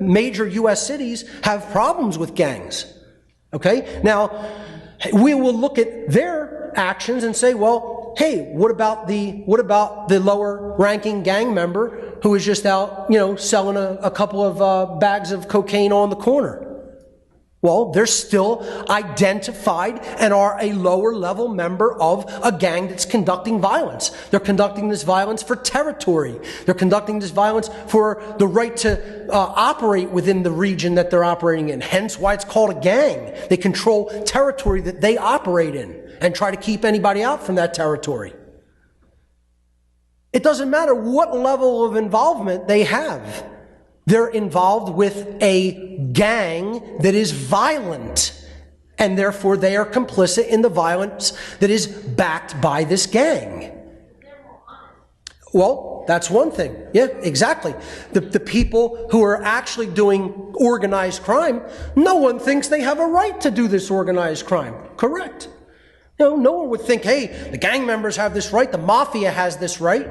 major U.S. cities have problems with gangs. Okay? Now, we will look at their actions and say, well, hey, what about the lower ranking gang member who is just out, selling a couple of bags of cocaine on the corner? Well, they're still identified and are a lower level member of a gang that's conducting violence. They're conducting this violence for territory. They're conducting this violence for the right to operate within the region that they're operating in. Hence why it's called a gang. They control territory that they operate in and try to keep anybody out from that territory. It doesn't matter what level of involvement they have. They're involved with a gang that is violent, and therefore they are complicit in the violence that is backed by this gang. Well, that's one thing. Yeah, exactly. The people who are actually doing organized crime, no one thinks they have a right to do this organized crime. Correct. No one would think, hey, the gang members have this right, the mafia has this right.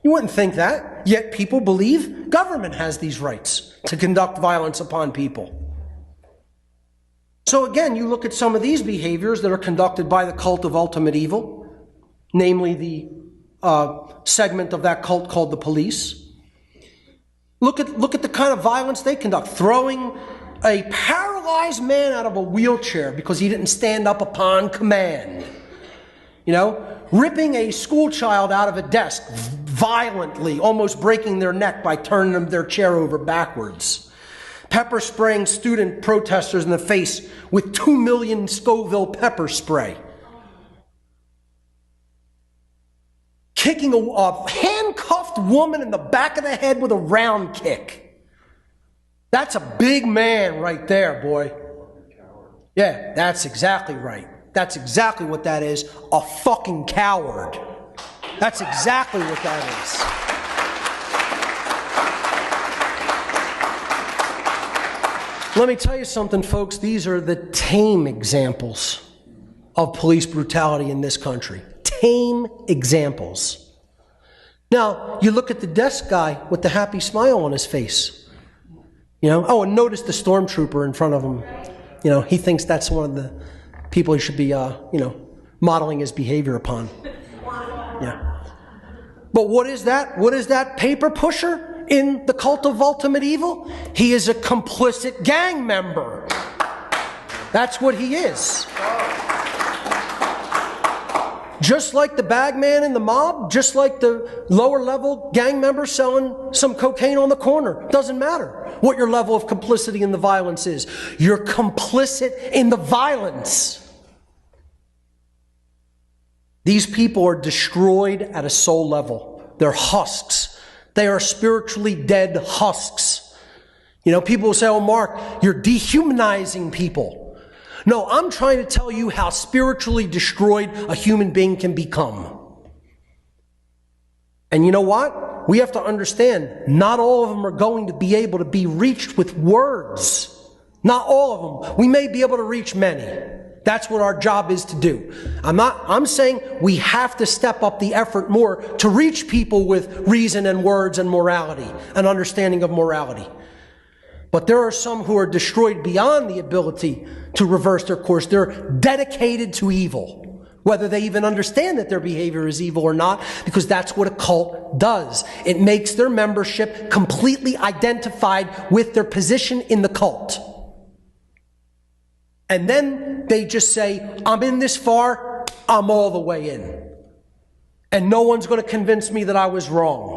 You wouldn't think that. Yet people believe government has these rights to conduct violence upon people. So again, you look at some of these behaviors that are conducted by the cult of ultimate evil, namely the segment of that cult called the police. Look at the kind of violence they conduct. Throwing a paralyzed man out of a wheelchair because he didn't stand up upon command. Ripping a school child out of a desk violently, almost breaking their neck by turning their chair over backwards. Pepper spraying student protesters in the face with 2 million Scoville pepper spray. Kicking a handcuffed woman in the back of the head with a round kick. That's a big man right there, boy. Yeah, that's exactly right. That's exactly what that is. A fucking coward. That's exactly what that is. Let me tell you something, folks. These are the tame examples of police brutality in this country. Tame examples. Now, you look at the desk guy with the happy smile on his face. Oh, and notice the stormtrooper in front of him. He thinks that's one of the people he should be, modeling his behavior upon. Yeah. But what is that? What is that paper pusher in the cult of ultimate evil? He is a complicit gang member. That's what he is. Just like the bagman in the mob, just like the lower level gang member selling some cocaine on the corner. Doesn't matter what your level of complicity in the violence is. You're complicit in the violence. These people are destroyed at a soul level. They're husks. They are spiritually dead husks. People will say, oh, Mark, you're dehumanizing people. No, I'm trying to tell you how spiritually destroyed a human being can become. And you know what? We have to understand, not all of them are going to be able to be reached with words. Not all of them. We may be able to reach many. That's what our job is to do. I'm saying we have to step up the effort more to reach people with reason and words and morality, an understanding of morality. But there are some who are destroyed beyond the ability to reverse their course. They're dedicated to evil, whether they even understand that their behavior is evil or not, because that's what a cult does. It makes their membership completely identified with their position in the cult. And then they just say, I'm in this far, I'm all the way in. And no one's going to convince me that I was wrong.